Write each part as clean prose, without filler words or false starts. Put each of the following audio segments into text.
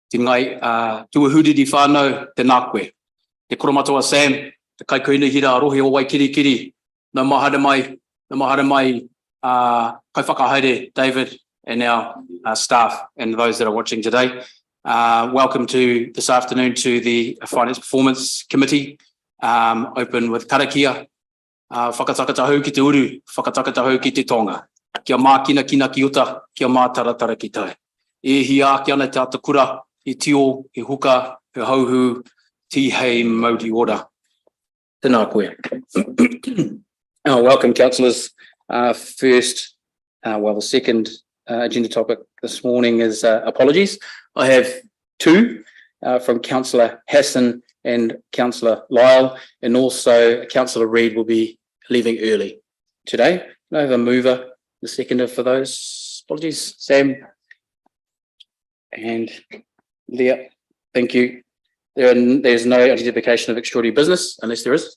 Te ngai tuahuri di whānau te nākoe. Te koromatoa Sam, te kaikoina hira rohe o Waikirikiri. No mahara mai kai whakahaere David and our staff and those that are watching today. Welcome to this afternoon to the Finance Performance Committee. Open with karakia. Whakatakatahau ki te uru, whakatakatahau ki te tonga. Kia mākina kina ki uta, kia mātaratara ki tai. E hi āki ana te atakura, he tio, he huka, he hauhu, ti hei mauri ora. Tēnā koe. Welcome, councillors. First, the second agenda topic this morning is apologies. I have two from Councillor Hassan and Councillor Lyle, and also Councillor Reid will be leaving early today. I have a mover, the seconder for those. Apologies, Sam and Leah. Thank you. There's no identification of extraordinary business, unless there is.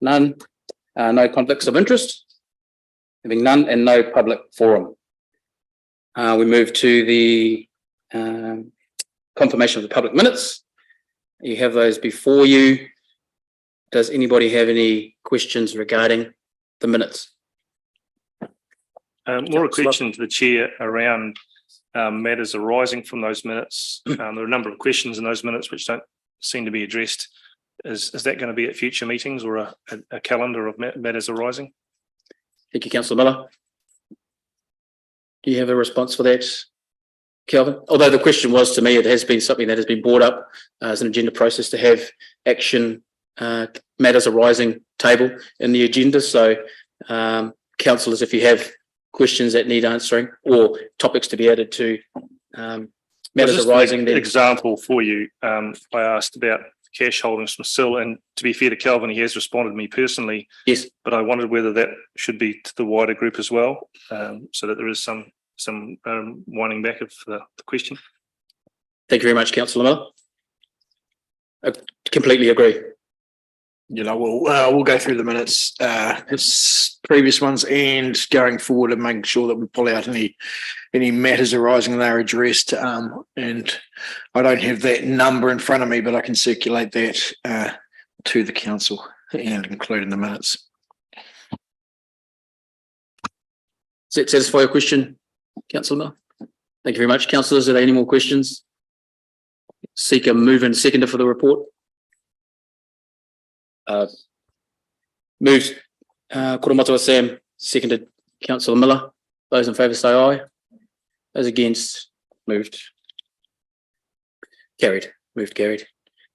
None. No conflicts of interest. Having none, and no public forum. We move to the confirmation of the public minutes. You have those before you. Does anybody have any questions regarding the minutes? More a question to the chair around matters arising from those minutes. There are a number of questions in those minutes which don't seem to be addressed. Is that going to be at future meetings or a calendar of matters arising? Thank you, Councillor Miller. Do you have a response for that, Kelvin? Although the question was to me, it has been something that has been brought up as an agenda process to have action matters arising table in the agenda. So councillors, if you have questions that need answering or topics to be added to matters arising. An example for you, I asked about cash holdings from SIL, and to be fair to Kelvin, he has responded to me personally. Yes. But I wondered whether that should be to the wider group as well, so that there is some winding back of the question. Thank you very much, Councillor Miller. I completely agree. You know, we'll go through the minutes, previous ones and going forward, and making sure that we pull out any matters arising and they're addressed. And I don't have that number in front of me, but I can circulate that to the council and include in the minutes. Does that satisfy your question, Councillor Miller? Thank you very much. Councillors, are there any more questions? Seek a move and seconder for the report. Moved Koromatoa Sam, seconded Councillor Miller. Those in favour say aye. Those against, moved. Carried. Moved, carried.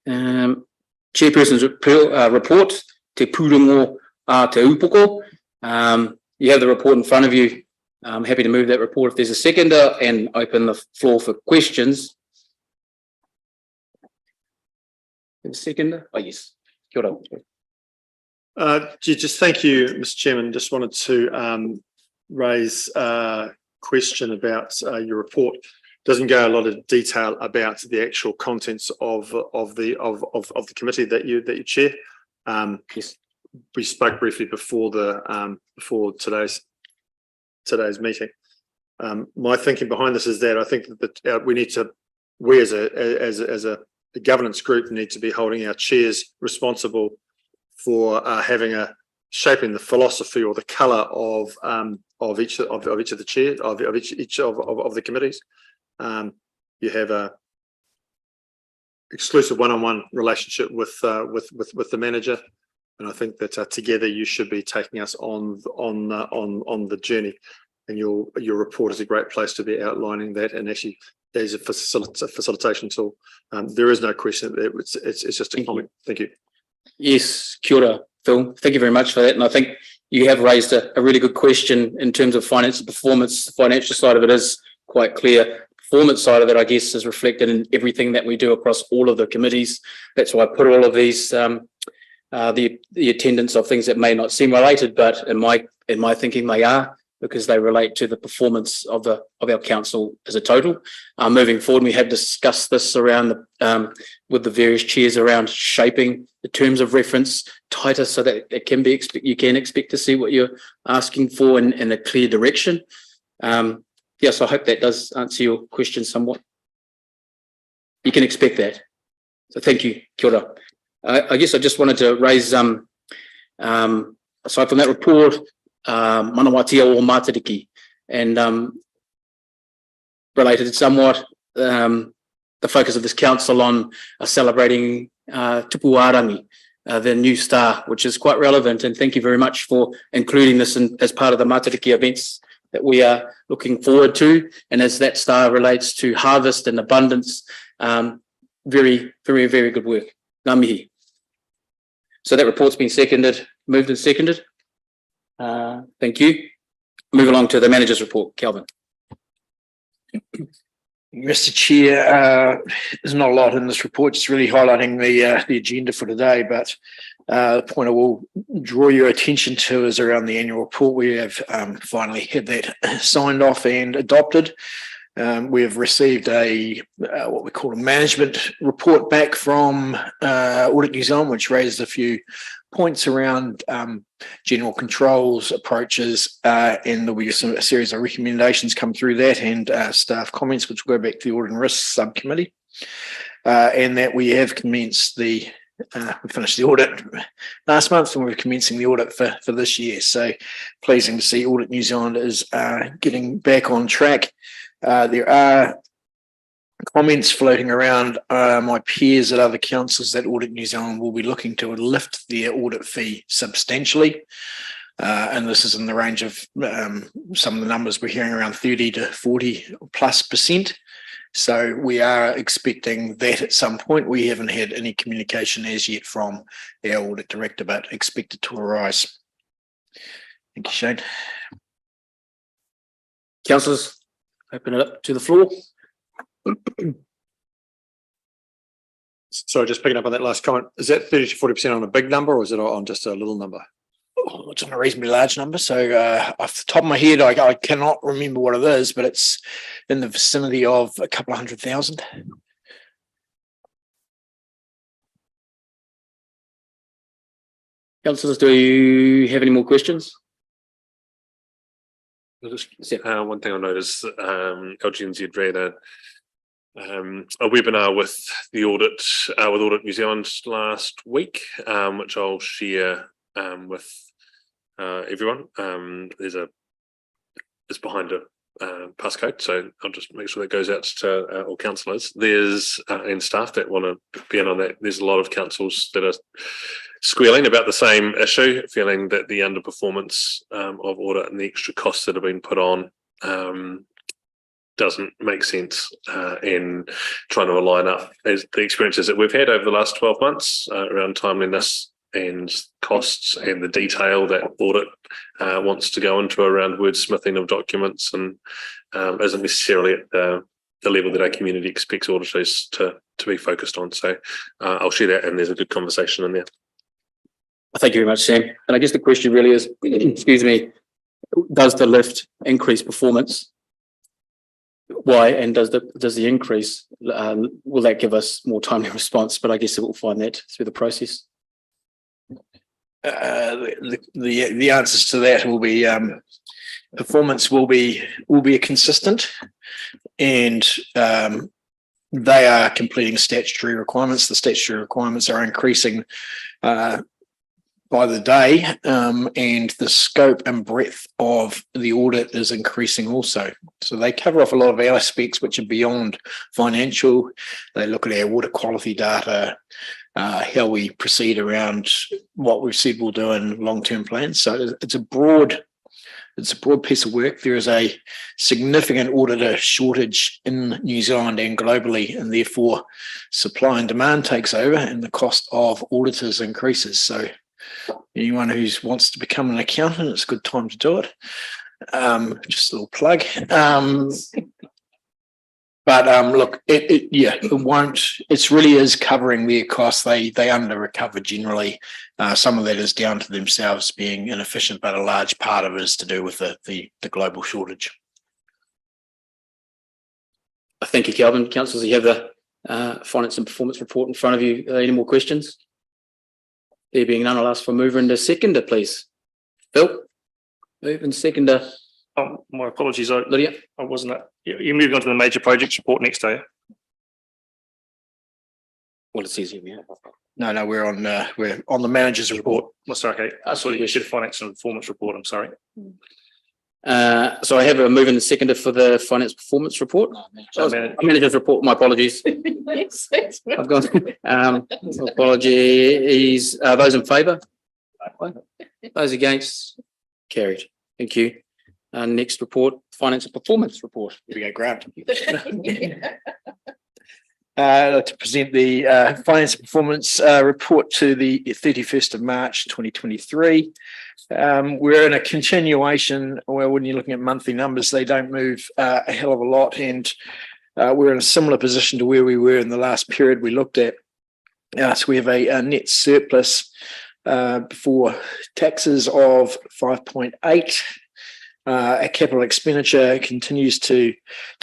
Chairperson's report, te pūrongo a te upoko. You have the report in front of you. I'm happy to move that report if there's a seconder and open the floor for questions. A seconder? Oh, yes. Kia ora. Just thank you, Mr. Chairman. Just wanted to raise a question about your report. Doesn't go a lot of detail about the actual contents of the committee that you chair. Yes. We spoke briefly before before today's meeting. My thinking behind this is that I think that we as a governance group need to be holding our chairs responsible for shaping the philosophy or the colour of each of the chairs of each of the committees. You have a exclusive one-on-one relationship with the manager, and I think that together you should be taking us on the journey. And your report is a great place to be outlining that, and actually as a facilitation tool. There is no question. It's just a comment. Thank you. Yes, kia ora, Phil. Thank you very much for that. And I think you have raised a really good question in terms of finance and performance. The financial side of it is quite clear. Performance side of it, I guess, is reflected in everything that we do across all of the committees. That's why I put all of these, the attendance of things that may not seem related, but in my thinking they are, because they relate to the performance of our council as a total. Moving forward, we have discussed this around with the various chairs around shaping the terms of reference tighter so that it can be you can expect to see what you're asking for in a clear direction. Yes, I hope that does answer your question somewhat. you can expect that. So thank you, kia ora. I guess I just wanted to raise, aside from that report, Manawatia o Matariki, and related somewhat, the focus of this council on celebrating Tupu Arangi, the new star, which is quite relevant. And thank you very much for including this as part of the Matariki events that we are looking forward to. And as that star relates to harvest and abundance, very, very, very good work. Ngā mihi. So that report's been moved and seconded. Thank you. Move along to the manager's report, Kelvin. Mr. Chair, there's not a lot in this report, just really highlighting the agenda for today, but the point I will draw your attention to is around the annual report. We have finally had that signed off and adopted. We have received what we call a management report back from Audit New Zealand, which raised a few points around general controls, approaches, and there'll be a series of recommendations come through that, and staff comments, which will go back to the Audit and Risk Subcommittee, and that we have commenced we finished the audit last month, and we're commencing the audit for this year. So pleasing to see Audit New Zealand is getting back on track. There are comments floating around my peers at other councils that Audit New Zealand will be looking to lift their audit fee substantially. And this is in the range of some of the numbers we're hearing around 30 to 40+%. So we are expecting that at some point. We haven't had any communication as yet from our audit director, but expected to arise. Thank you, Shane. Councillors, open it up to the floor. So just picking up on that last comment, is that 30 to 40% on a big number, or is it on just a little number? Oh, it's on a reasonably large number. So off the top of my head, I cannot remember what it is, but it's in the vicinity of a couple of 100,000. Councillors, do you have any more questions? One thing I noticed, LGNZ ran a webinar with the audit, with Audit New Zealand last week, which I'll share with everyone. It's behind a passcode, so I'll just make sure that goes out to all councillors. There's and staff that want to be in on that. There's a lot of councils that are squealing about the same issue, feeling that the underperformance of audit and the extra costs that have been put on doesn't make sense, in trying to align up as the experiences that we've had over the last 12 months around timeliness and costs and the detail that audit wants to go into around wordsmithing of documents, and isn't necessarily at the level that our community expects auditors to be focused on. So I'll share that, and there's a good conversation in there. Thank you very much, Sam. And I guess the question really is, excuse me, does the lift increase performance? Why? And does the increase, will that give us more timely response? But I guess we'll find that through the process. The answers to that will be performance will be consistent, and they are completing statutory requirements. The statutory requirements are increasing by the day, and the scope and breadth of the audit is increasing also. So they cover off a lot of aspects which are beyond financial. They look at our water quality data, how we proceed around what we've said we'll do in long-term plans. So it's a broad piece of work. There is a significant auditor shortage in New Zealand and globally, and therefore supply and demand takes over and the cost of auditors increases. So anyone who wants to become an accountant, it's a good time to do it. Just a little plug. But look, it won't. It really is covering their costs. They under recover generally. Some of that is down to themselves being inefficient, but a large part of it is to do with the global shortage. Thank you, Kelvin. Councillors, you have the finance and performance report in front of you. Any more questions? There being none, I'll ask for a mover and a seconder, please. Phil, move and seconder. Oh, my apologies. Lydia. I wasn't. You're moving on to the major projects report next, are you? Well, it says here, yeah. No, we're on the manager's report. Well, sorry, okay. I thought you should finance and performance report. I'm sorry. So I have a move and a seconder for the finance performance report. Manager's report, my apologies. I've got, apologies. Those in favour? Those against? Carried. Thank you. Next report, finance and performance report. Here we go, Grant. To present the finance and performance report to the 31st of March 2023. We're in a continuation. Well, when you're looking at monthly numbers, they don't move a hell of a lot, and we're in a similar position to where we were in the last period we looked at. So we have a net surplus before taxes of 5.8. Our capital expenditure continues to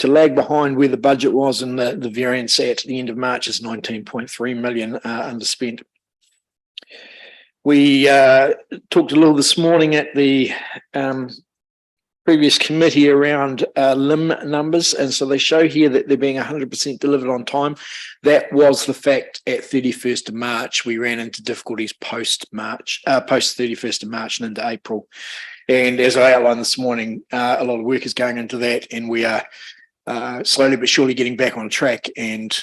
lag behind where the budget was, and the variance at the end of March is 19.3 million underspent. We talked a little this morning at the previous committee around LIM numbers, and so they show here that they're being 100% delivered on time. That was the fact at 31st of March. We ran into difficulties post 31st of March and into April. And as I outlined this morning, a lot of work is going into that, and we are slowly but surely getting back on track, and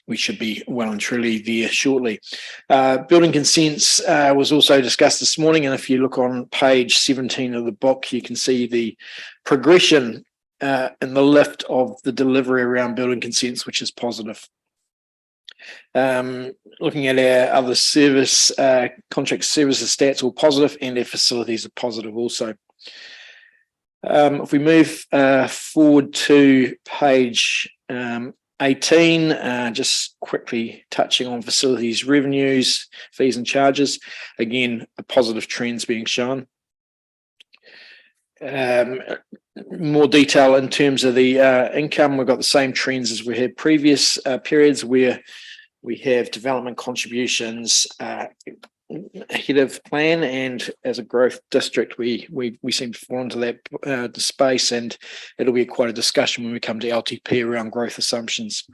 we should be well and truly there shortly. Building consents was also discussed this morning, and if you look on page 17 of the book, you can see the progression and the lift of the delivery around building consents, which is positive. Looking at our other service, contract services stats, all positive, and our facilities are positive also. If we move forward to page 18, just quickly touching on facilities revenues, fees and charges. Again, a positive trends being shown. More detail in terms of the income, we've got the same trends as we had previous periods, where we have development contributions ahead of plan, and as a growth district, we seem to fall into that space, and it'll be quite a discussion when we come to LTP around growth assumptions.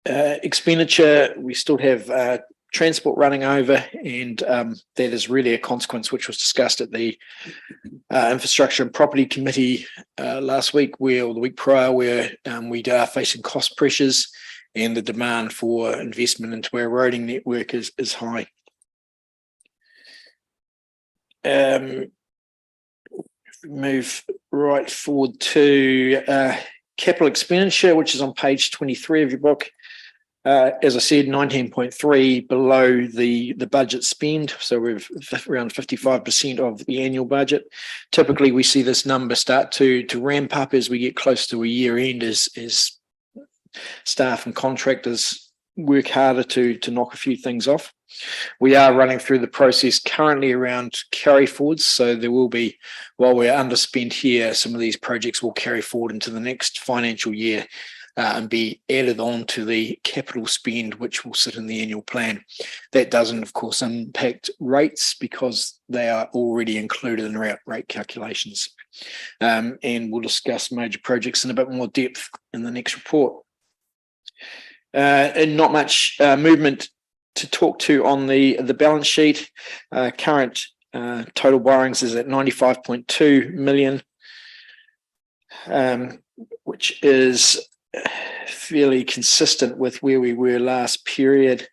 Expenditure, we still have transport running over, and that is really a consequence which was discussed at the infrastructure and property committee last week, or the week prior, where we are facing cost pressures, and the demand for investment into our roading network is high. If we move right forward to capital expenditure, which is on page 23 of your book. As I said, 19.3 below the budget spend, so we're around 55% of the annual budget. Typically, we see this number start to ramp up as we get close to a year end, as staff and contractors work harder to knock a few things off. We are running through the process currently around carry forwards, so there will be, while we're underspent here, some of these projects will carry forward into the next financial year and be added on to the capital spend, which will sit in the annual plan. That doesn't, of course, impact rates because they are already included in our rate calculations. And we'll discuss major projects in a bit more depth in the next report. And not much movement to talk to on the balance sheet. Current total borrowings is at 95.2 million, which is fairly consistent with where we were last period.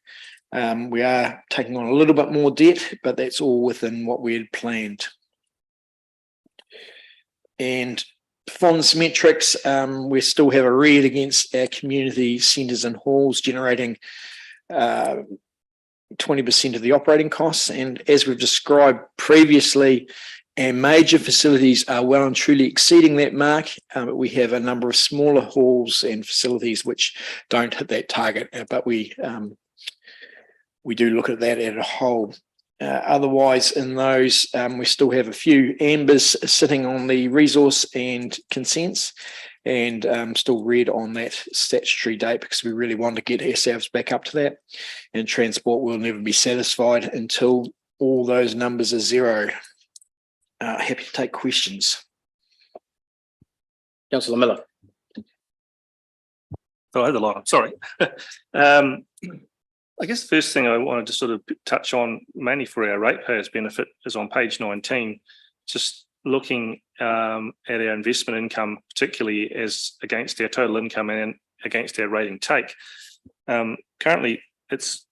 We are taking on a little bit more debt, but that's all within what we had planned. And performance metrics, we still have a red against our community centres and halls, generating 20% of the operating costs. And as we've described previously, our major facilities are well and truly exceeding that mark. We have a number of smaller halls and facilities which don't hit that target, but we do look at that at a whole. Otherwise, in those, we still have a few ambers sitting on the resource and consents, and still red on that statutory date because we really want to get ourselves back up to that. And transport will never be satisfied until all those numbers are zero. Happy to take questions. Councillor Miller. Oh, I had the line. Sorry. I guess the first thing I wanted to sort of touch on, mainly for our ratepayers' benefit, is on page 19, just looking at our investment income, particularly as against our total income and against our rating take. Currently, it's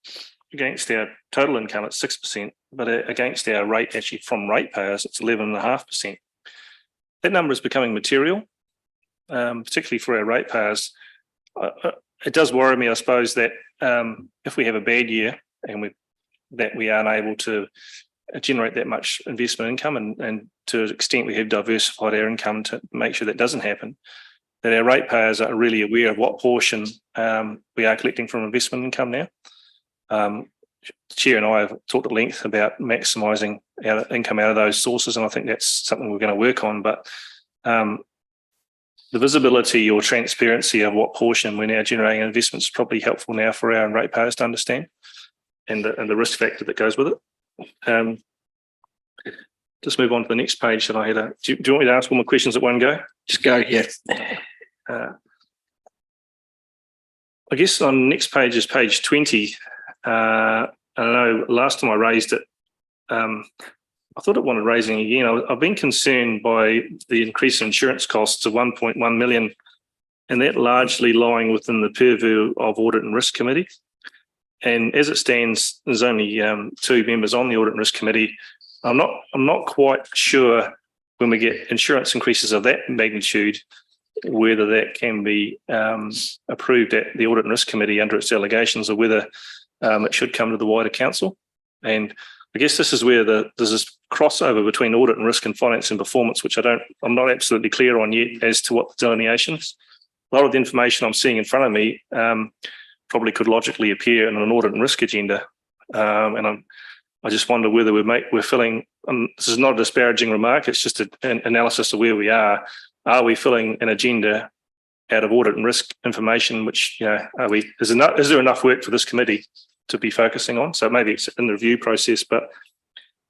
against our total income at 6%, but against our rate actually from ratepayers, it's 11.5%. That number is becoming material, particularly for our ratepayers. It does worry me, I suppose, that if we have a bad year and we aren't able to generate that much investment income, and to an extent we have diversified our income to make sure that doesn't happen, that our ratepayers are really aware of what portion we are collecting from investment income now. The Chair and I have talked at length about maximising our income out of those sources, and I think that's something we're going to work on. But the visibility or transparency of what portion we're now generating investments is probably helpful now for our ratepayers to understand, and the risk factor that goes with it. Just move on to the next page that I had. Do you want me to ask all my questions at one go? Just go, yeah. I guess on the next page is page 20. I know last time I raised it, I thought it wanted raising again. I've been concerned by the increase in insurance costs of 1.1 million, and that largely lying within the purview of Audit and Risk Committee. And as it stands, there's only 2 members on the Audit and Risk Committee. I'm not quite sure when we get insurance increases of that magnitude, whether that can be approved at the Audit and Risk Committee under its delegations, or whether it should come to the wider council. And I guess this is where there's this crossover between audit and risk and finance and performance, which I'm not absolutely clear on yet as to what the delineation is. A lot of the information I'm seeing in front of me probably could logically appear in an audit and risk agenda, and I just wonder whether we're filling. This is not a disparaging remark; it's just an analysis of where we are. Are we filling an agenda out of audit and risk information? Which, is there enough work for this committee to be focusing on? So maybe it's in the review process. But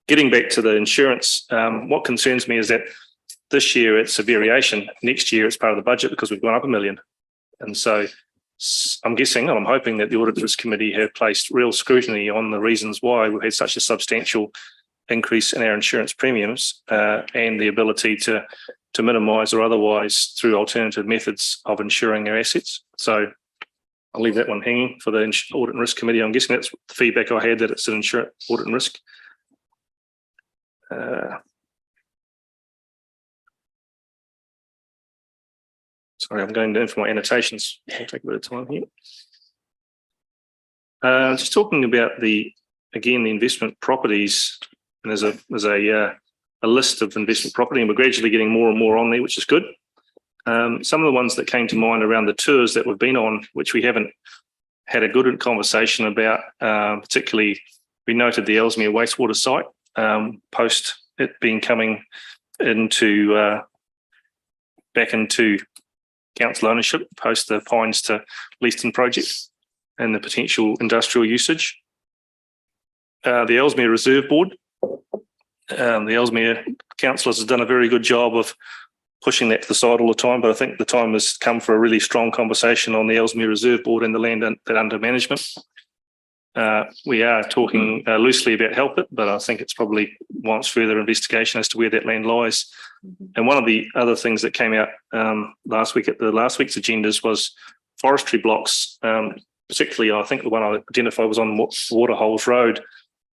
getting back to the insurance, what concerns me is that this year it's a variation. Next year it's part of the budget because we've gone up $1 million. And so I'm guessing, and I'm hoping, that the Audit and Risk Committee have placed real scrutiny on the reasons why we've had such a substantial increase in our insurance premiums, and the ability to minimise or otherwise through alternative methods of insuring our assets. So I'll leave that one hanging for the Audit and Risk Committee. I'm guessing that's the feedback I had, that it's an insurance audit and risk. Sorry, I'm going down for my annotations. I'll take a bit of time here. Just talking about the investment properties, and there's a list of investment property, and we're gradually getting more and more on there, which is good. Some of the ones that came to mind around the tours that we've been on, which we haven't had a good conversation about, particularly we noted the Ellesmere wastewater site post it being coming into back into council ownership, post the Pines to Leaston project and the potential industrial usage. The Ellesmere Reserve Board, the Ellesmere councillors have done a very good job of pushing that to the side all the time, but I think the time has come for a really strong conversation on the Ellesmere Reserve Board and the land that under management. We are talking loosely about Help It, but I think it's probably wants further investigation as to where that land lies. And one of the other things that came out last week at the last week's agendas was forestry blocks, particularly I think the one I identified was on Waterholes Road,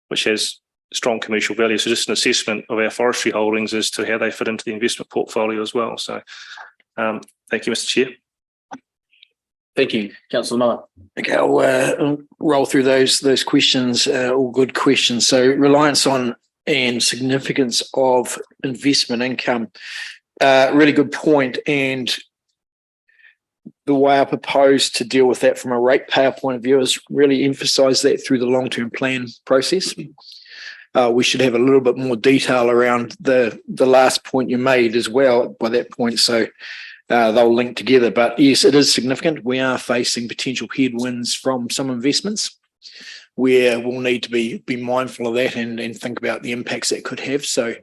which has strong commercial value. So just an assessment of our forestry holdings as to how they fit into the investment portfolio as well. So thank you, Mr. Chair. Thank you, Councillor Miller. Okay, I'll roll through those questions, all good questions. So reliance on and significance of investment income, really good point. And the way I propose to deal with that from a ratepayer point of view is really emphasise that through the long-term plan process. We should have a little bit more detail around the last point you made as well by that point. So they'll link together. But yes, it is significant. We are facing potential headwinds from some investments where we'll need to be mindful of that and think about the impacts that could have. So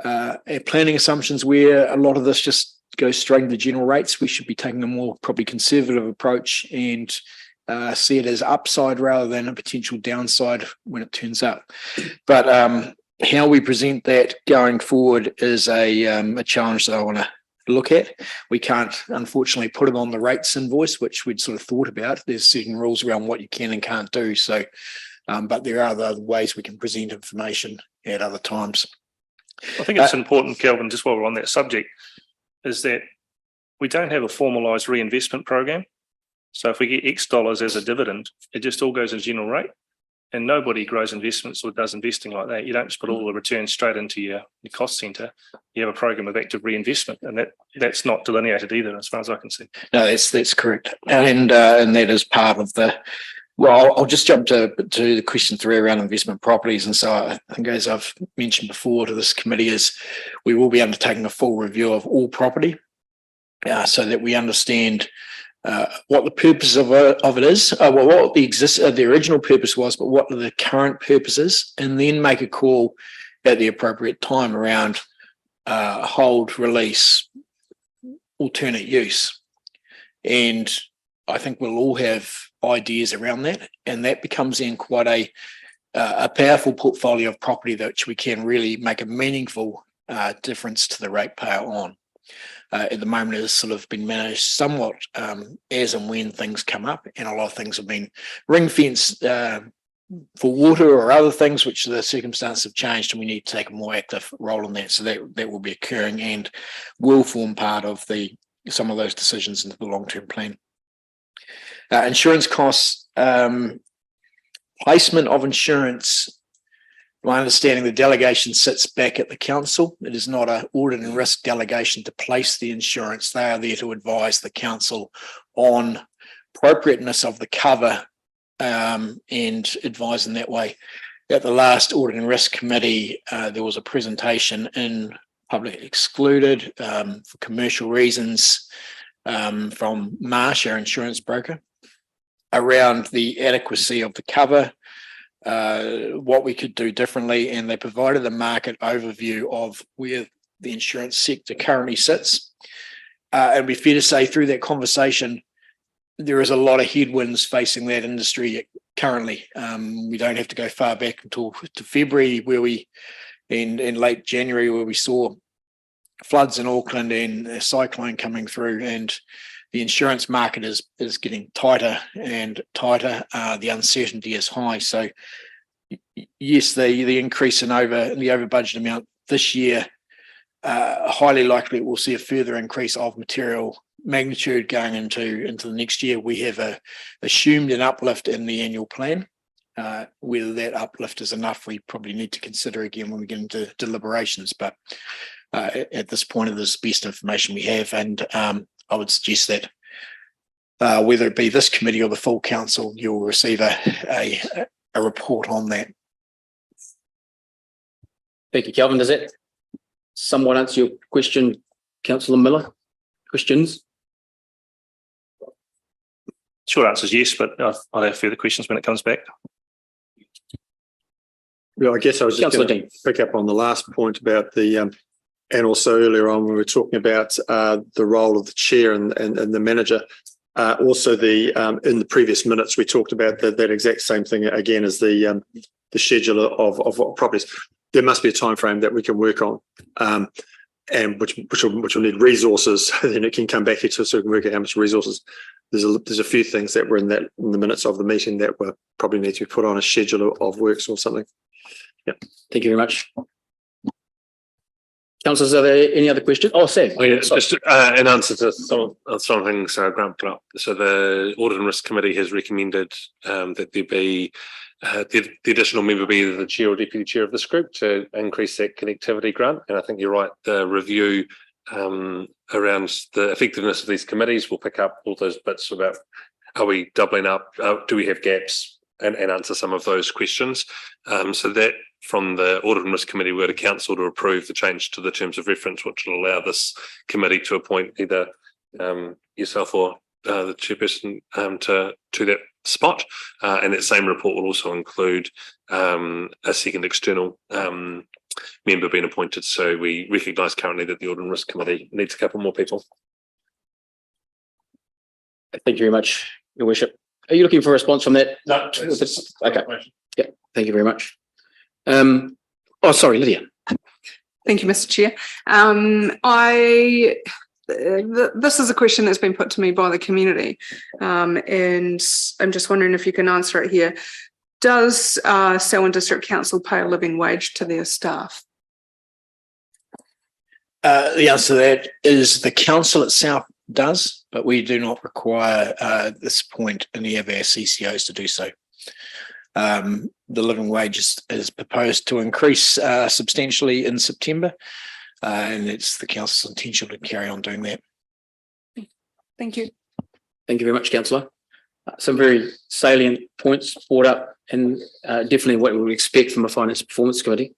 our planning assumptions where a lot of this just go straight into general rates. We should be taking a more probably conservative approach and see it as upside rather than a potential downside when it turns up. But how we present that going forward is a challenge that I want to look at. We can't, unfortunately, put it on the rates invoice, which we'd sort of thought about. There's certain rules around what you can and can't do. So, but there are other ways we can present information at other times. I think it's important, Kelvin, just while we're on that subject, is that we don't have a formalised reinvestment program. So if we get X dollars as a dividend, it just all goes in general rate. And nobody grows investments or does investing like that. You don't just put all the returns straight into your cost centre. You have a program of active reinvestment, and that's not delineated either, as far as I can see. No, that's correct, and that is part of the. Well, I'll just jump to the question 3 around investment properties, and so I think, as I've mentioned before to this committee, is we will be undertaking a full review of all property, so that we understand. What the purpose of it is, what the original purpose was, but what are the current purposes, and then make a call at the appropriate time around hold, release, alternate use. And I think we'll all have ideas around that, and that becomes then quite a powerful portfolio of property that which we can really make a meaningful difference to the ratepayer on. At the moment, it has sort of been managed somewhat as and when things come up, and a lot of things have been ring-fenced for water or other things, which the circumstances have changed, and we need to take a more active role in that. So that will be occurring and will form part of some of those decisions into the long-term plan. Insurance costs, placement of insurance. My understanding, the delegation sits back at the council. It is not an audit and risk delegation to place the insurance. They are there to advise the council on appropriateness of the cover and advise in that way. At the last audit and risk committee, there was a presentation in public excluded for commercial reasons from Marsh, our insurance broker, around the adequacy of the cover, what we could do differently, and they provided a market overview of where the insurance sector currently sits. And it'd be fair to say through that conversation, there is a lot of headwinds facing that industry currently. We don't have to go far back until to February, where in late January, where we saw floods in Auckland and a cyclone coming through, and the insurance market is getting tighter and tighter. The uncertainty is high. So yes, the increase in the over budget amount this year, highly likely we'll see a further increase of material magnitude going into the next year. We have assumed an uplift in the annual plan. Whether that uplift is enough, we probably need to consider again when we get into deliberations. But at this point, it is best information we have, and I would suggest that whether it be this committee or the full council, you'll receive a report on that. Thank you, Kelvin. Does that somewhat answer your question, Councillor Miller? Questions? Short answer is yes, but I'll have further questions when it comes back. Yeah, I guess I was just Councillor going to Dean. pick up on the last point about the, and also earlier on when we were talking about the role of the chair and the manager. Also, in the previous minutes we talked about that exact same thing again as the schedule of properties. There must be a time frame that we can work on, and which will need resources. Then it can come back here so we can work out how much resources. There's a few things that were in the minutes of the meeting that were probably need to be put on a schedule of works or something. Yeah. Thank you very much. Councillors, are there any other questions? Oh, Sam. Oh, yeah, just in answer to some things Grant put up. So the Audit and Risk Committee has recommended that there be the additional member be either the chair or deputy chair of this group to increase that connectivity grant. And I think you're right, the review around the effectiveness of these committees will pick up all those bits about are we doubling up, do we have gaps, and answer some of those questions. So that from the Audit and Risk Committee were to council to approve the change to the terms of reference, which will allow this committee to appoint either yourself or the chairperson to that spot. And that same report will also include a second external member being appointed. So we recognise currently that the Audit and Risk Committee needs a couple more people. Thank you very much, Your Worship. Are you looking for a response from that? No. Okay. Yeah, thank you very much. Sorry, Lydia. Thank you, Mr. Chair. This is a question that's been put to me by the community, and I'm just wondering if you can answer it here. Does Selwyn District Council pay a living wage to their staff? The answer to that is the council itself does, but we do not require at this point any of our CCOs to do so. The living wage is proposed to increase substantially in September, and it's the council's intention to carry on doing that. Thank you. Thank you very much, Councillor. Some very salient points brought up, and definitely what we would expect from a Finance Performance Committee.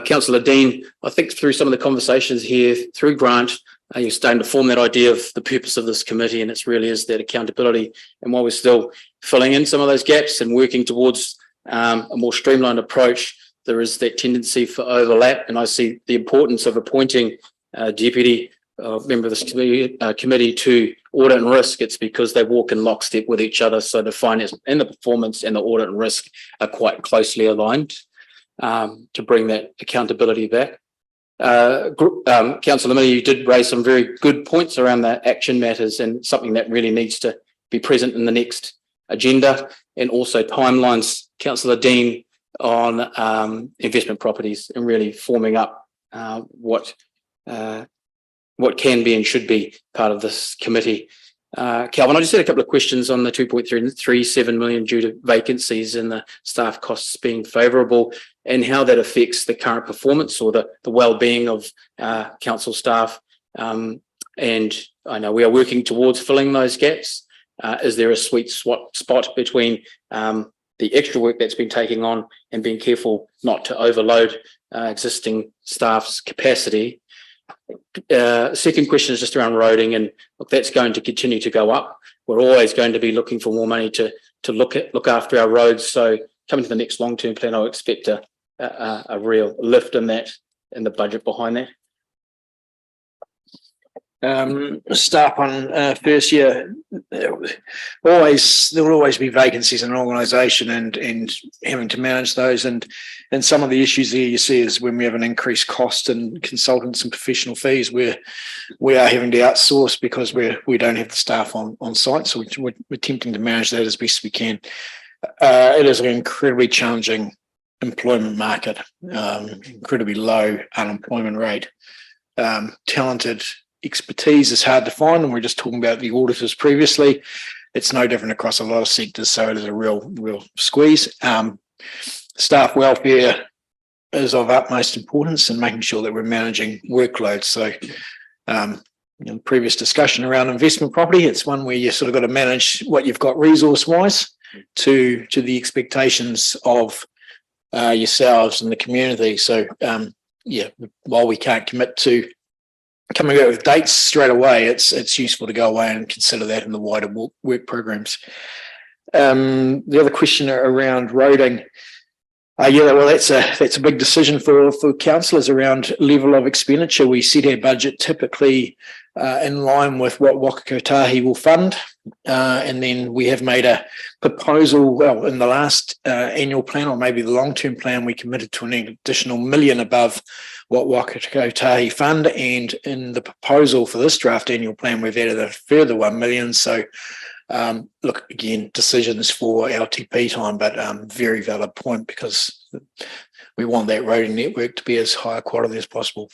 Councillor Dean, I think through some of the conversations here, through Grant, you're starting to form that idea of the purpose of this committee, and it really is that accountability. And while we're still filling in some of those gaps and working towards a more streamlined approach, there is that tendency for overlap. And I see the importance of appointing a deputy member of this committee to audit and risk. It's because they walk in lockstep with each other. So the finance and the performance and the audit and risk are quite closely aligned to bring that accountability back. Councillor Miller, you did raise some very good points around the action matters and something that really needs to be present in the next agenda, and also timelines, Councillor Dean, on investment properties and really forming up what can be and should be part of this committee. Calvin, I just had a couple of questions on the 2.37 million due to vacancies and the staff costs being favourable, and how that affects the current performance or the well-being of council staff. And I know we are working towards filling those gaps. Is there a sweet spot between the extra work that's been taking on and being careful not to overload existing staff's capacity? Second question is just around roading, and look, that's going to continue to go up. We're always going to be looking for more money to look after our roads. So coming to the next long-term plan, I'll expect a real lift in that, in the budget behind that. Staff on first year, there will always be vacancies in an organisation and having to manage those, and some of the issues there you see is when we have an increased cost in consultants and professional fees, where we are having to outsource because we don't have the staff on site. So we're attempting to manage that as best we can. It is an incredibly challenging employment market, incredibly low unemployment rate, talented expertise is hard to find, and we're just talking about the auditors previously. It's no different across a lot of sectors, so it is a real squeeze. Staff welfare is of utmost importance, and making sure that we're managing workloads. So previous discussion around investment property, it's one where you sort of got to manage what you've got resource wise to the expectations of yourselves and the community. So while we can't commit to coming out with dates straight away, it's useful to go away and consider that in the wider work programs. The other question around roading, that's a big decision for councillors around level of expenditure. We set our budget typically in line with what Waka Kotahi will fund, and then we have made a proposal. Well, in the last annual plan, or maybe the long-term plan, we committed to an additional $1 million above what Waka Kotahi fund, and in the proposal for this draft annual plan, we've added a further $1 million. So look, again, decisions for LTP time, but very valid point, because we want that roading network to be as high a quality as possible.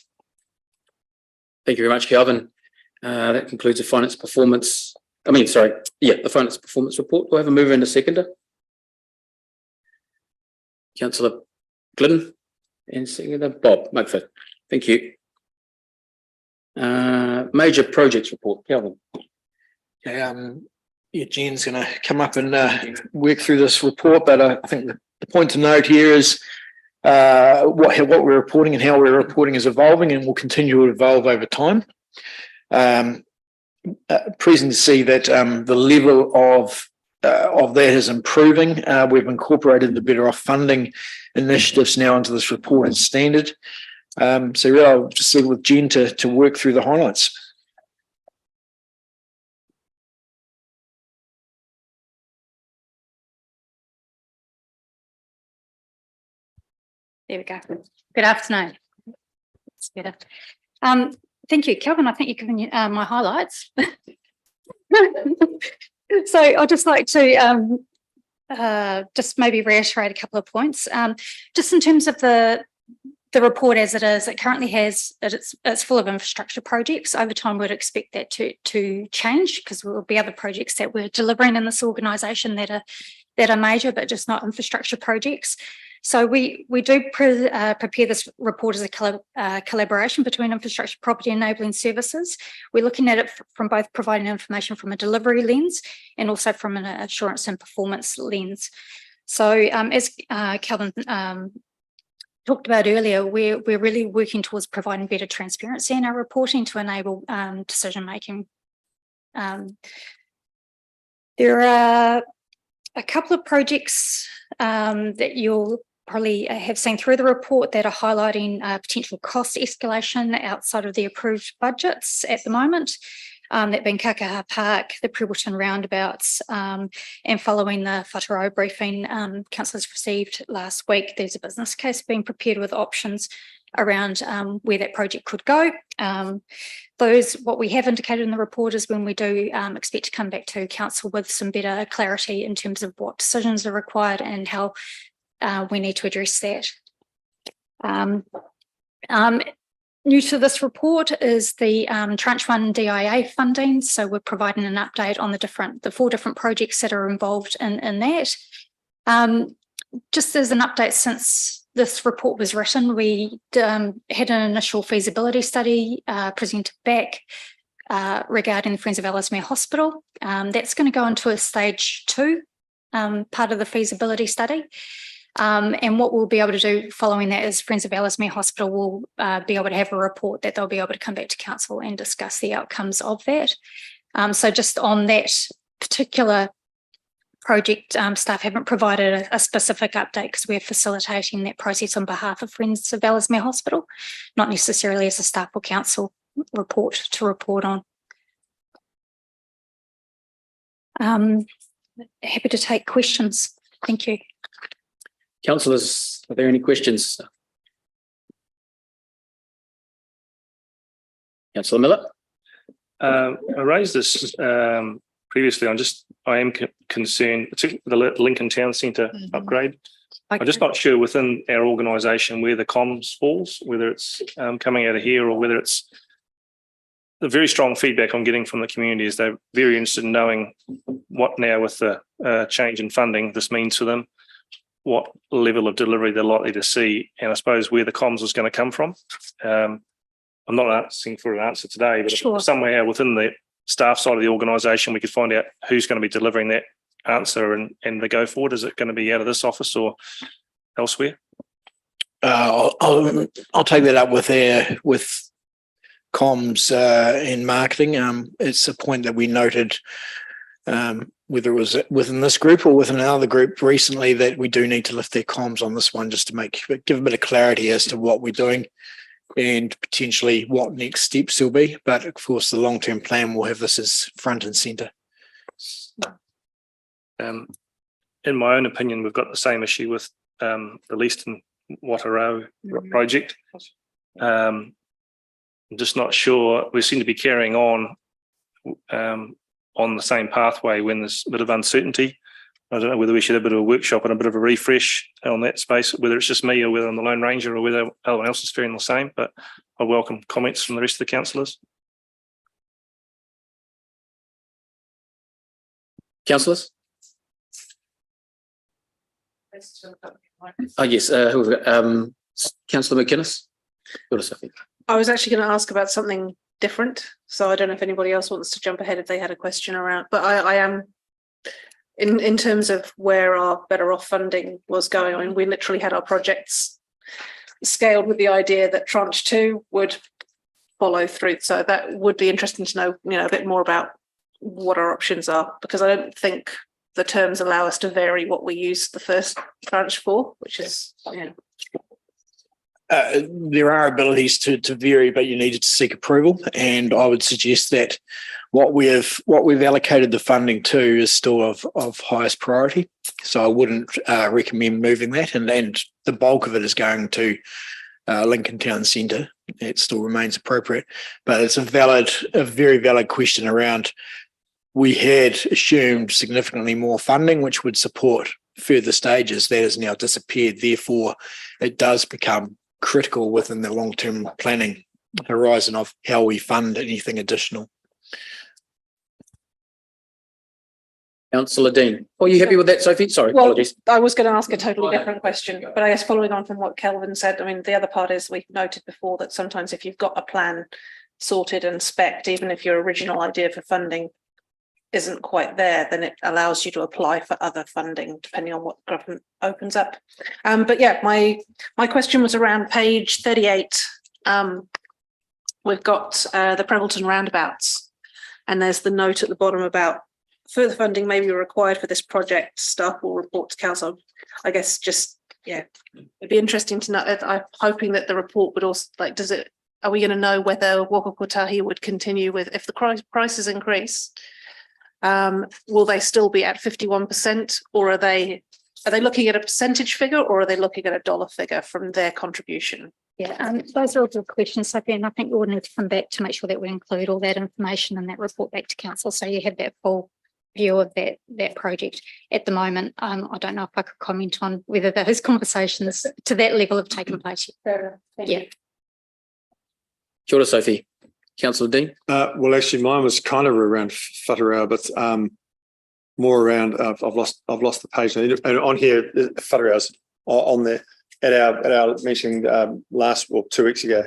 Thank you very much, Calvin. That concludes the finance performance. The finance performance report. Do I have a mover and a seconder? Councillor Glidden and seconder Bob Mugford. Thank you. Major projects report, Calvin. Jen's going to come up and work through this report, but I think the point to note here is what we're reporting and how we're reporting is evolving and will continue to evolve over time. Pleasing to see that the level of of that is improving. We've incorporated the Better Off funding initiatives now into this report as standard. So really, I'll just leave it with Jen to work through the highlights. There we go. Good afternoon. It's better. Thank you, Kelvin. I think you've given you my highlights. So I'd just like to just maybe reiterate a couple of points. Just in terms of the report as it is, it currently has, it's full of infrastructure projects. Over time, we'd expect that to change because there will be other projects that we're delivering in this organisation that are major, but just not infrastructure projects. So we do prepare this report as a collaboration between infrastructure, property enabling services. We're looking at it from both providing information from a delivery lens and also from an assurance and performance lens. So as Kelvin talked about earlier, we're really working towards providing better transparency in our reporting to enable decision making. There are a couple of projects that you'll probably have seen through the report that are highlighting potential cost escalation outside of the approved budgets at the moment. That being Kakaha Park, the Prebbleton roundabouts, and following the Whātaro briefing councillors received last week, there's a business case being prepared with options around where that project could go. What we have indicated in the report is when we do expect to come back to council with some better clarity in terms of what decisions are required and how we need to address that. New to this report is the Tranche 1 DIA funding. So we're providing an update on the 4 different projects that are involved in that. Just as an update, since this report was written, we had an initial feasibility study presented back regarding the Friends of Ellesmere Hospital. That's going to go into a stage 2 part of the feasibility study. And what we'll be able to do following that is Friends of Ellesmere Hospital will be able to have a report that they'll be able to come back to council and discuss the outcomes of that. So just on that particular project, staff haven't provided a specific update because we're facilitating that process on behalf of Friends of Ellesmere Hospital, not necessarily as a staff or council report to report on. Happy to take questions. Thank you. Councillors, are there any questions? Councillor Miller? I raised this previously. I am concerned, particularly the Lincoln Town Centre upgrade. Okay. I'm just not sure within our organisation where the comms falls, whether it's coming out of here or whether it's the very strong feedback I'm getting from the community is they're very interested in knowing what now with the change in funding this means for them, what level of delivery they're likely to see, and I suppose where the comms is going to come from. I'm not asking for an answer today, but Sure. if somewhere within the staff side of the organisation we could find out who's going to be delivering that answer and the go forward. Is it going to be out of this office or elsewhere? I'll take that up with comms and marketing. It's a point that we noted, whether it was within this group or within another group recently, that we do need to lift their comms on this one just to give a bit of clarity as to what we're doing and potentially what next steps will be. But of course, the long-term plan will have this as front and centre. In my own opinion, we've got the same issue with the Leaston Wātaro project. I'm just not sure. We seem to be carrying on the same pathway when there's a bit of uncertainty. I don't know whether we should have a bit of a workshop and a bit of a refresh on that space, whether it's just me or whether I'm the Lone Ranger or whether everyone else is feeling the same. But I welcome comments from the rest of the councillors. Councillors? Yes, who have we got? Councillor McInnes? I was actually going to ask about something different, so I don't know if anybody else wants to jump ahead if they had a question around, but I am in terms of where our Better Off funding was going on. We literally had our projects scaled with the idea that tranche 2 would follow through, so that would be interesting to know, a bit more about what our options are, because I don't think the terms allow us to vary what we use the first tranche for, which is, There are abilities to vary, but you needed to seek approval. And I would suggest that what we've allocated the funding to is still of highest priority. So I wouldn't recommend moving that. And the bulk of it is going to Lincoln Town Centre. It still remains appropriate, but it's a very valid question around. We had assumed significantly more funding, which would support further stages. That has now disappeared. Therefore, it does become critical within the long-term planning horizon of how we fund anything additional. Councillor Dean. Are you happy with that, Sophie? Sorry, well, apologies. I was going to ask a totally different question, but I guess following on from what Kelvin said, I mean, the other part is we've noted before that sometimes if you've got a plan sorted and spec'd, even if your original idea for funding isn't quite there, then it allows you to apply for other funding depending on what government opens up. But yeah, my question was around page 38. We've got the Prebbleton roundabouts, and there's the note at the bottom about further funding may be required for this project. Staff will report to council. I guess just, yeah, it'd be interesting to know. I'm hoping that the report would also, like, are we going to know whether Waka Kotahi would continue with, if the prices increase, will they still be at 51%, or are they looking at a percentage figure, or are they looking at a dollar figure from their contribution? Yeah, those are all good questions, Sophie, and I think we'll need to come back to make sure that we include all that information in that report back to council, so you have that full view of that project. At the moment, I don't know if I could comment on whether those conversations to that level have taken place yet. Yeah. Kia ora, Sophie. Councillor Dean. Well, actually, mine was kind of around Whateroa, but more around. I've lost the page. And on here, Whateroa's on there at our meeting 2 weeks ago.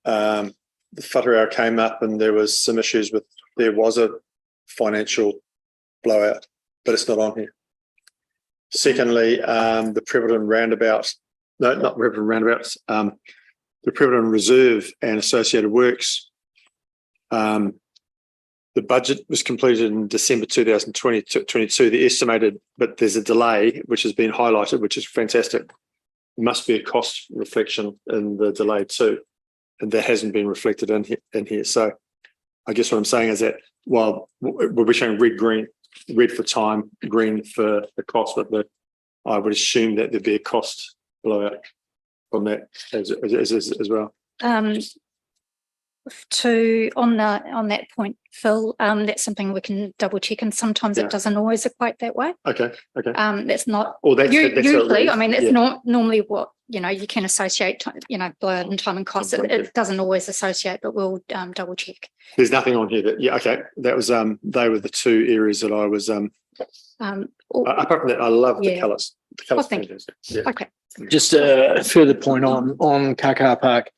The Whateroa came up, and there was some issues with. There was a financial blowout, but it's not on here. Secondly, the Prebbleton roundabout. No, not Prebbleton roundabouts. The Prebbleton Reserve and associated works. The budget was completed in December 2022. The estimated, but there's a delay which has been highlighted, which is fantastic. There must be a cost reflection in the delay too, and that hasn't been reflected in here. So, I guess what I'm saying is that while we're showing red for time, green for the cost, but I would assume that there'd be a cost blowout from that as well. On that point, Phil, that's something we can double check, and sometimes it doesn't always equate that way. Okay. That's not Usually. I mean, it's not normally what you can associate. Blowout and time and cost. It doesn't always associate, but we'll double check. There's nothing on here that. Yeah. Okay. That was they were the two areas that I was. Apart from that, I love the colours. The colours. Yeah. Okay. Just a further point on Kakā Park.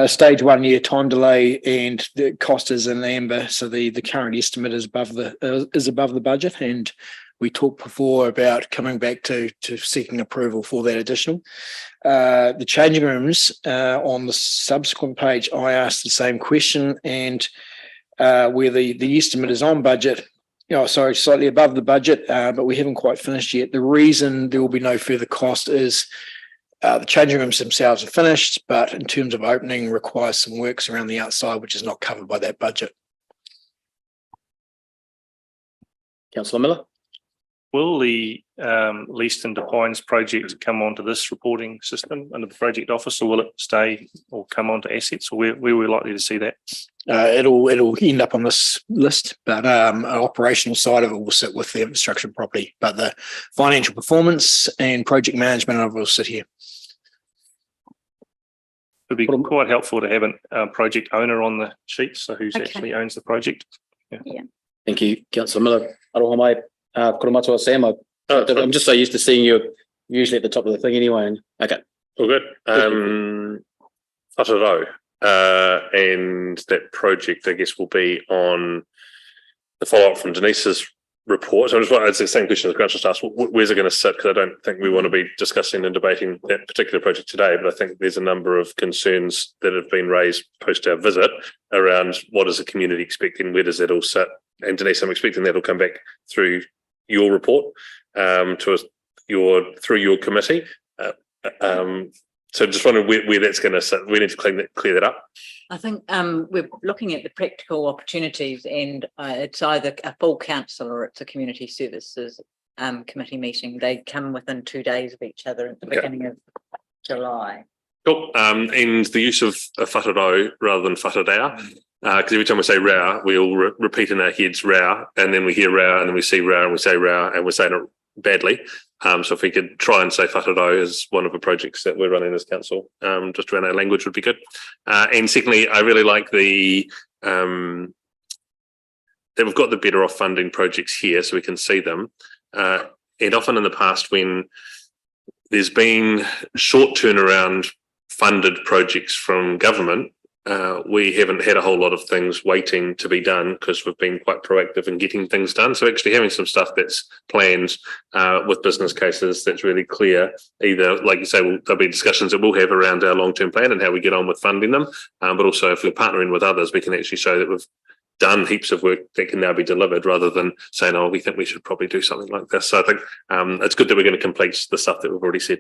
Stage 1 year time delay and the cost is in amber, so the current estimate is above the budget, and we talked before about coming back to seeking approval for that additional. The changing rooms on the subsequent page, I asked the same question, and where the estimate is on budget, slightly above the budget, but we haven't quite finished yet. The reason there will be no further cost is the changing rooms themselves are finished, but in terms of opening requires some works around the outside, which is not covered by that budget. Councillor Miller. Will the Leaston to Pines project come onto this reporting system under the project office, or will it stay or come onto assets, or where we're likely to see that? It'll end up on this list, but an operational side of it will sit with the infrastructure and property, but the financial performance and project management of it will sit here. It'd be quite helpful to have a project owner on the sheet, so who actually owns the project. Yeah. Thank you, Councillor Miller. Aroha mai, koromatoa Sam. I'm just so used to seeing you usually at the top of the thing anyway. Okay. All good. Whateroa, and that project, I guess, will be on the follow-up from Denise's report. So it's the same question as Councillor asked. Where's it going to sit? Because I don't think we want to be discussing and debating that particular project today, but I think there's a number of concerns that have been raised post our visit around what is the community expecting, where does that all sit? And Denise, I'm expecting that'll come back through your report to us, through your committee. So just wondering where that's going to sit. We need to clear that up. I think we're looking at the practical opportunities, and it's either a full council or it's a community services committee meeting. They come within 2 days of each other at the beginning of July. Cool. And the use of whātaro rather than whātarau, because every time we say rau, we all repeat in our heads rau, and then we hear rau, and then we see rau, and we say rau, and we're saying it badly. So if we could try and say whātarau as one of the projects that we're running as council, just around our language would be good. And secondly, I really like that we've got the Better Off funding projects here so we can see them. And often in the past, when there's been short turnaround funded projects from government, we haven't had a whole lot of things waiting to be done because we've been quite proactive in getting things done. So actually having some stuff that's planned with business cases that's really clear, either, like you say, there'll be discussions that we'll have around our long-term plan and how we get on with funding them. But also if we're partnering with others, we can actually show that we've done heaps of work that can now be delivered rather than saying, oh, we think we should probably do something like this. So I think it's good that we're going to complete the stuff that we've already said.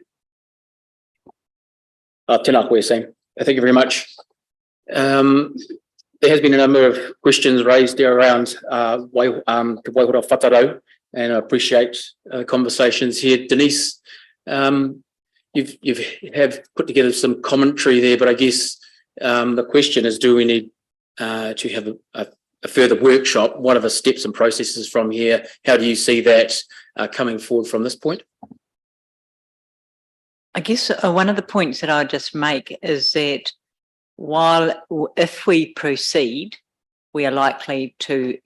Tēnā koe, Sam. Thank you very much. There has been a number of questions raised there around the Waihora Whātarau, and I appreciate conversations here. Denise, you've put together some commentary there, but I guess the question is, do we need to have a further workshop? What are the steps and processes from here? How do you see that coming forward from this point? I guess one of the points that I'll just make is that if we proceed, we are likely to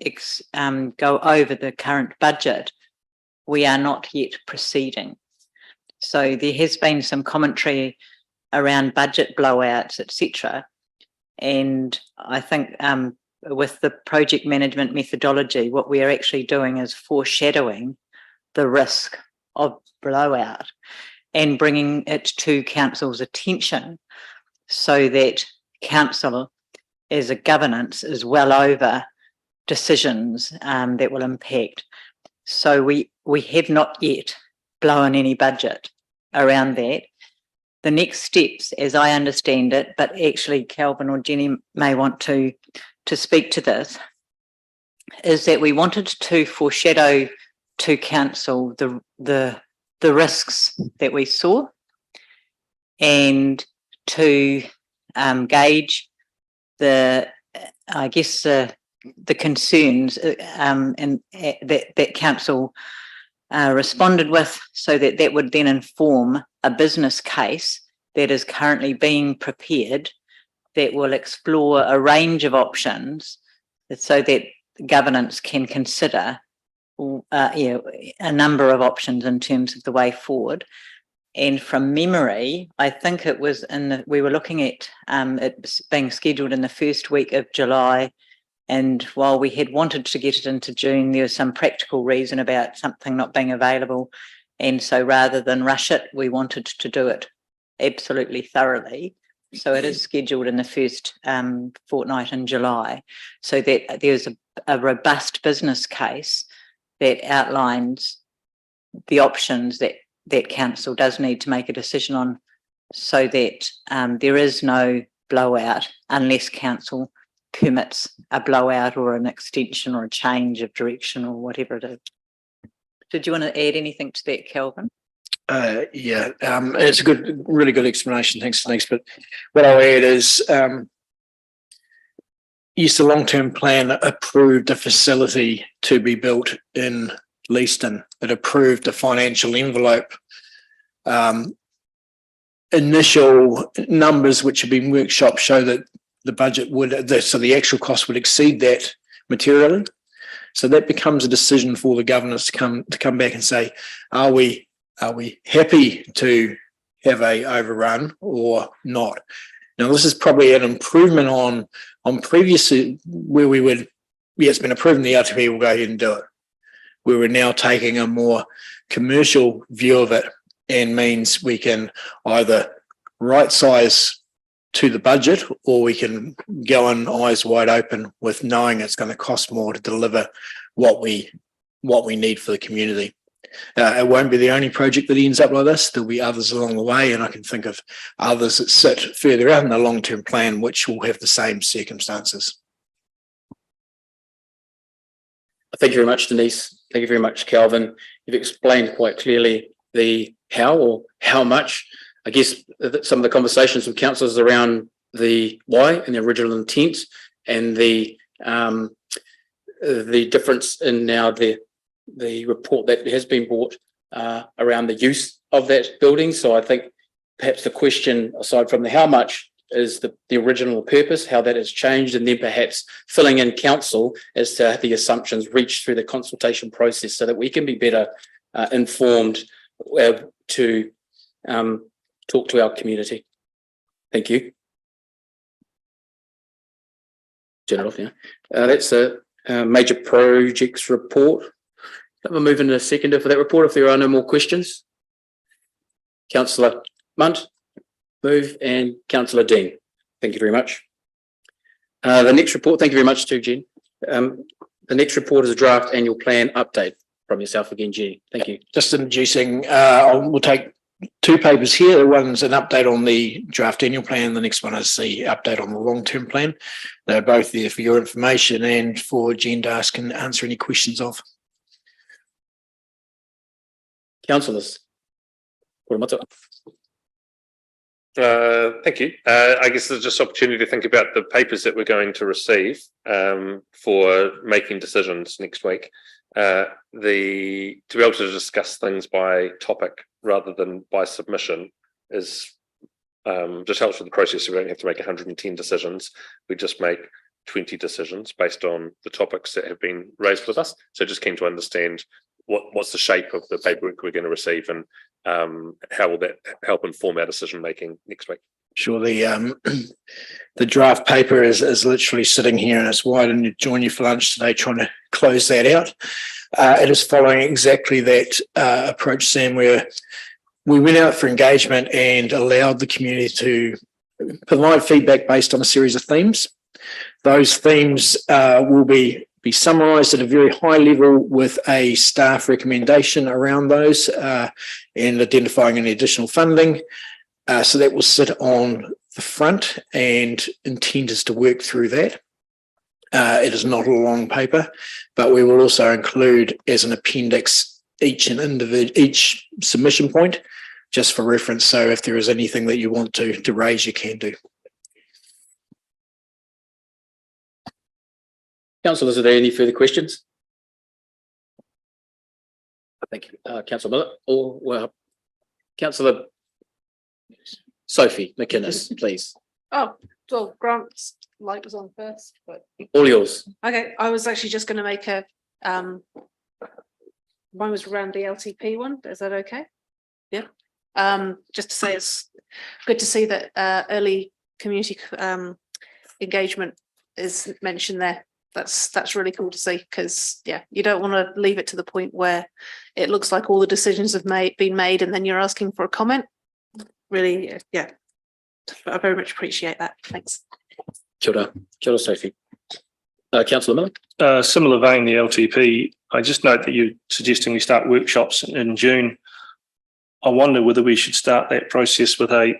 go over the current budget. We are not yet proceeding. So there has been some commentary around budget blowouts, etc. And I think with the project management methodology, what we are actually doing is foreshadowing the risk of blowout and bringing it to council's attention so that council as a governance is well over decisions that will impact. So we have not yet blown any budget around that. The next steps, as I understand it, but actually Kelvin or Jenny may want to speak to this, is that we wanted to foreshadow to council the risks that we saw and to gauge the concerns and that council responded with, so that would then inform a business case that is currently being prepared that will explore a range of options so that governance can consider a number of options in terms of the way forward. And from memory, I think it was we were looking at it being scheduled in the first week of July. And while we had wanted to get it into June, there was some practical reason about something not being available. And so rather than rush it, we wanted to do it absolutely thoroughly. So it is scheduled in the first fortnight in July, so that there's a robust business case that outlines the options that council does need to make a decision on, so that there is no blowout unless council permits a blowout or an extension or a change of direction or whatever it is. Did you want to add anything to that, Kelvin? It's a really good explanation. Thanks. But what I'll add is, yes, the long-term plan approved a facility to be built in Leeston. It approved the financial envelope. Initial numbers which have been workshopped show that the budget so the actual cost would exceed that materially. So that becomes a decision for the governors to come back and say, are we happy to have a overrun or not? Now, this is probably an improvement on previous where we would, it's been approved in the RTP, we'll go ahead and do it. We were now taking a more commercial view of it, and means we can either right size to the budget, or we can go in eyes wide open with knowing it's going to cost more to deliver what we what we need for the community. It won't be the only project that ends up like this. There'll be others along the way, and I can think of others that sit further out in the long-term plan which will have the same circumstances. Thank you very much, Denise. Thank you very much, Calvin. You've explained quite clearly the how or how much. I guess some of the conversations with councillors around the why and the original intent, and the difference in now the report that has been brought around the use of that building. So I think perhaps the question, aside from the how much, is the original purpose, how that has changed, and then perhaps filling in council as to the assumptions reached through the consultation process, so that we can be better informed to talk to our community. Thank you. Turn it off now. That's a major projects report. We'll move into a seconder for that report if there are no more questions. Councillor Munt, move, and Councillor Dean. Thank you very much. The next report, thank you very much to Jen. The next report is a draft annual plan update from yourself again, Jenny. Thank you. Just introducing, we'll take two papers here. One's an update on the draft annual plan. The next one is the update on the long-term plan. They're both there for your information and for Jen to ask and answer any questions of. Councillors. Thank you. I guess there's just opportunity to think about the papers that we're going to receive for making decisions next week. To be able to discuss things by topic rather than by submission is just helps with the process. We don't have to make 110 decisions. We just make 20 decisions based on the topics that have been raised with us. So just keen to understand what's the shape of the paperwork we're going to receive, and how will that help inform our decision making next week? Sure. The draft paper is literally sitting here, and it's why I didn't join you for lunch today trying to close that out. It is following exactly that approach, Sam, where we went out for engagement and allowed the community to provide feedback based on a series of themes. Those themes will be summarised at a very high level with a staff recommendation around those and identifying any additional funding. So that will sit on the front, and intent is to work through that. It is not a long paper, but we will also include as an appendix each submission point, just for reference. So if there is anything that you want to raise, you can do. Councillors, are there any further questions? Thank you. Councillor Miller, or Councillor Sophie McInnes, please. Oh, well, Grant's light was on first, but All yours. okay. I was actually just going to make a mine was around the LTP one. Is that okay? Yeah. Just to say it's good to see that early community engagement is mentioned there. That's really cool to see, because yeah, you don't want to leave it to the point where it looks like all the decisions have been made and then you're asking for a comment. Really, yeah, I very much appreciate that. Thanks. Kia ora, Sophie. Councillor Miller. Similar vein, the LTP. I just note that you're suggesting we start workshops in June. I wonder whether we should start that process with a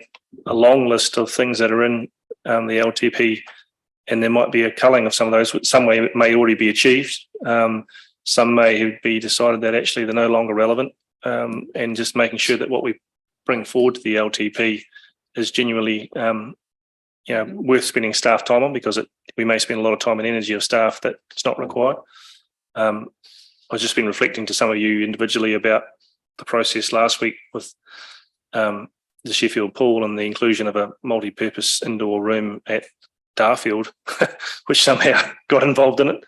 long list of things that are in the LTP. And there might be a culling of some of those, which some way may already be achieved. Some may be decided that actually they're no longer relevant, and just making sure that what we bring forward to the LTP is genuinely worth spending staff time on, because we may spend a lot of time and energy of staff that it's not required. I've just been reflecting to some of you individually about the process last week with the Sheffield pool and the inclusion of a multi-purpose indoor room at Darfield, which somehow got involved in it.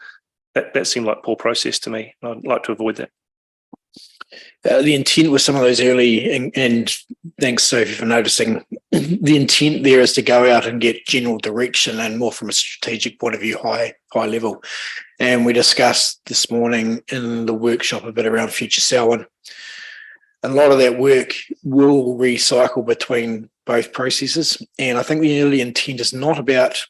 That seemed like poor process to me. I'd like to avoid that. The intent with some of those early, and thanks, Sophie, for noticing, the intent there is to go out and get general direction and more from a strategic point of view, high level. And we discussed this morning in the workshop a bit around Future Selwyn. A lot of that work will recycle between both processes. And I think the early intent is not about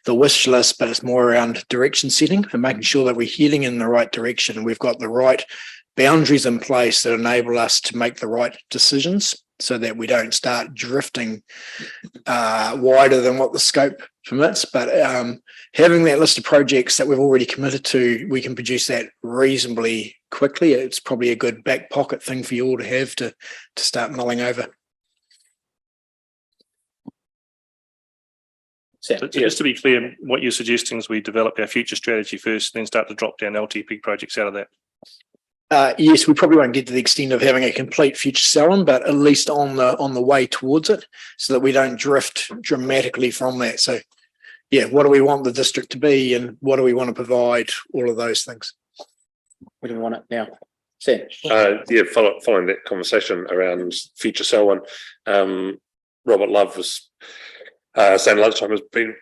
the wish list, but it's more around direction setting and making sure that we're heading in the right direction and we've got the right boundaries in place that enable us to make the right decisions so that we don't start drifting wider than what the scope permits. But having that list of projects that we've already committed to, we can produce that reasonably quickly. It's probably a good back pocket thing for you all to have to start mulling over. So just to be clear, what you're suggesting is we develop our future strategy first, then start to drop down LTP projects out of that. Yes, we probably won't get to the extent of having a complete future sell-on, but at least on the way towards it, so that we don't drift dramatically from that. So, yeah, what do we want the district to be, and what do we want to provide? All of those things. We don't want it now. Sam. Following that conversation around future sell-on, Robert Love was saying lunchtime has been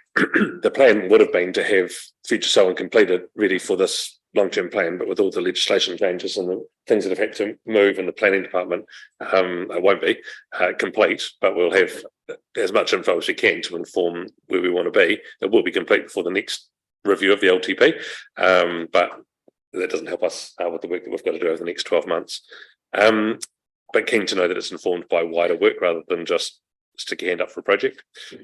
the plan would have been to have future sell-on completed, ready for this long-term plan, but with all the legislation changes and the things that have had to move in the planning department, it won't be complete, but we'll have as much info as we can to inform where we want to be. It will be complete before the next review of the LTP, but that doesn't help us with the work that we've got to do over the next 12 months. But keen to know that it's informed by wider work rather than just stick your hand up for a project.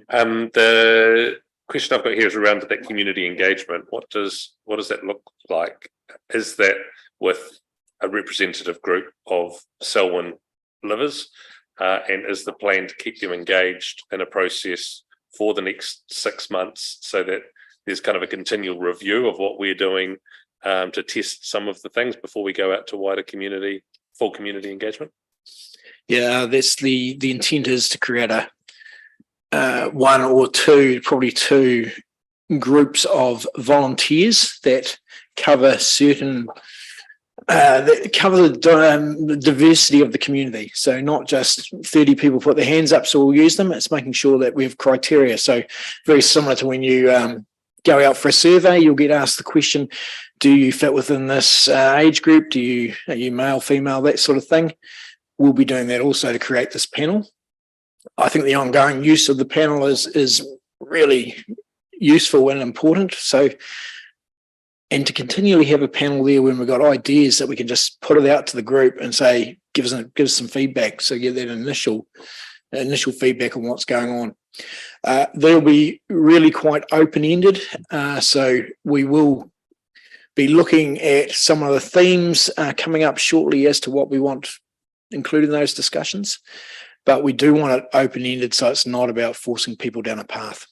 The question I've got here is around that community engagement. What does that look like? Is that with a representative group of Selwyn livers, and is the plan to keep them engaged in a process for the next 6 months so that there's kind of a continual review of what we're doing to test some of the things before we go out to wider community, full community engagement? Yeah, that's the intent is to create a one or two, probably two groups of volunteers that cover certain that cover the diversity of the community. So not just 30 people put their hands up, so we'll use them. It's making sure that we have criteria. So very similar to when you go out for a survey, you'll get asked the question, do you fit within this age group? Are you male, female, that sort of thing? We'll be doing that also to create this panel. I think the ongoing use of the panel is really useful and important. So, and to continually have a panel there when we've got ideas that we can just put it out to the group and say, give us some feedback. So get that initial feedback on what's going on. They'll be really quite open-ended. So we will be looking at some of the themes coming up shortly as to what we want included in those discussions. But we do want it open-ended, so it's not about forcing people down a path.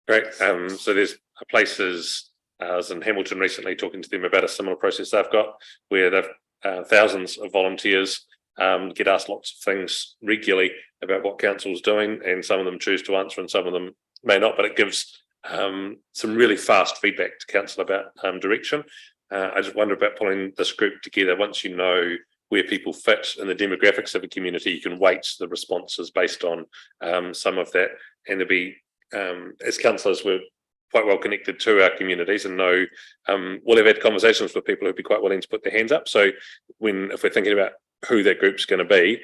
Great. So there's places, I was in Hamilton recently talking to them about a similar process they've got, where they've thousands of volunteers get asked lots of things regularly about what council's doing, and some of them choose to answer and some of them may not, but it gives some really fast feedback to council about direction. I just wonder about pulling this group together. Once you know where people fit in the demographics of a community, you can weight the responses based on some of that. And to be, as councillors, we're quite well connected to our communities and know we'll have had conversations with people who'd be quite willing to put their hands up. So if we're thinking about who that group's going to be,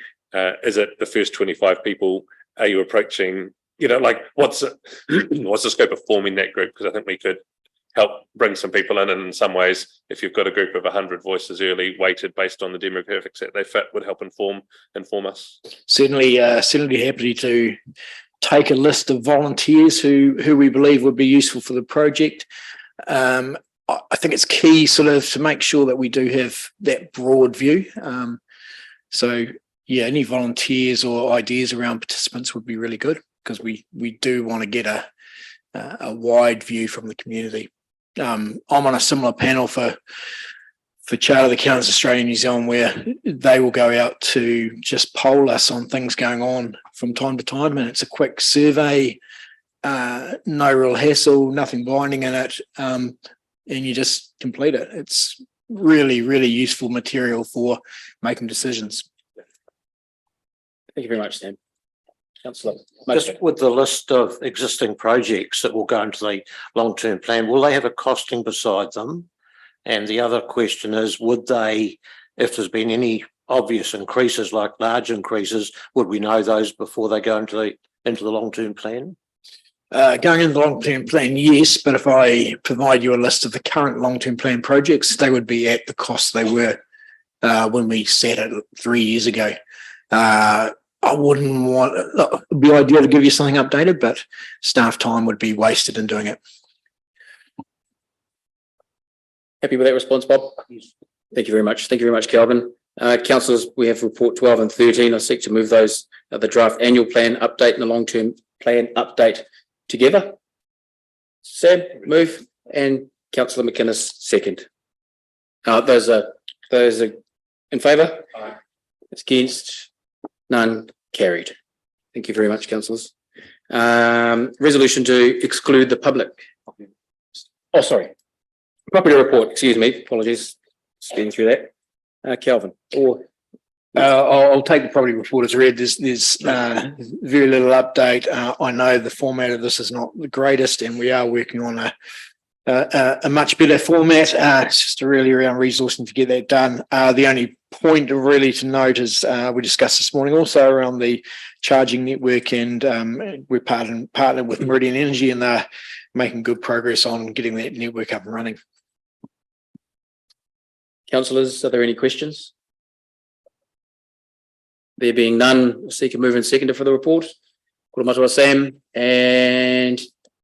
is it the first 25 people? Are you approaching, like what's the scope of forming that group? Because I think we could help bring some people in some ways. If you've got a group of 100 voices early, weighted based on the demographics that they fit, would help inform us. Certainly happy to take a list of volunteers who we believe would be useful for the project. I think it's key sort of to make sure that we do have that broad view. So yeah, any volunteers or ideas around participants would be really good, because we do want to get a wide view from the community. I'm on a similar panel for Charter of the Accountants Australia and New Zealand, where they will go out to just poll us on things going on from time to time, and it's a quick survey, no real hassle, nothing binding in it, and you just complete it. It's really, really useful material for making decisions. Thank you very much, Sam. Councillor. Just with the list of existing projects that will go into the long-term plan, will they have a costing beside them? And the other question is, would they, if there's been any obvious increases, like large increases, would we know those before they go into the long-term plan? Going into the long-term plan, yes, but if I provide you a list of the current long-term plan projects, they would be at the cost they were when we set it 3 years ago. I wouldn't want, look, it'd be ideal to give you something updated, but staff time would be wasted in doing it. Happy with that response, Bob? Thank you very much. Thank you very much, Kelvin. Councillors, we have report 12 and 13. I seek to move those, the draft annual plan update and the long-term plan update together. Sam, move, and Councillor McInnes, second. Those are in favour? Aye. It's against? None, carried. Thank you very much, councillors. Resolution to exclude the public. Oh, sorry. Property report, excuse me, apologies. Speeding through that. Kelvin, or I'll take the property report as read. There's very little update. I know the format of this is not the greatest, and we are working on a much better format. It's just really around resourcing to get that done. The only point really to note is we discussed this morning also around the charging network, and we're partnered with Meridian Energy, and they're making good progress on getting that network up and running. councillors, are there any questions? There being none, seek a mover and seconder for the report. Kurumatawa Sam and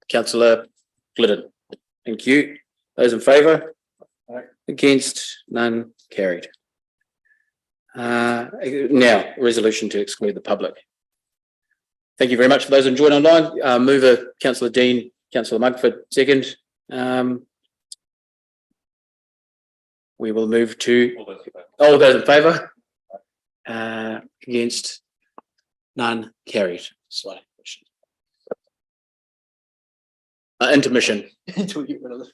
Councillor Glidden. Thank you. Those in favour? Against? None, carried. Now, resolution to exclude the public. Thank you very much for those who joined online. Mover, Councillor Dean, Councillor Mugford, second. We will move to all those in favour. Against? None, carried. Intermission. Until we get rid of this.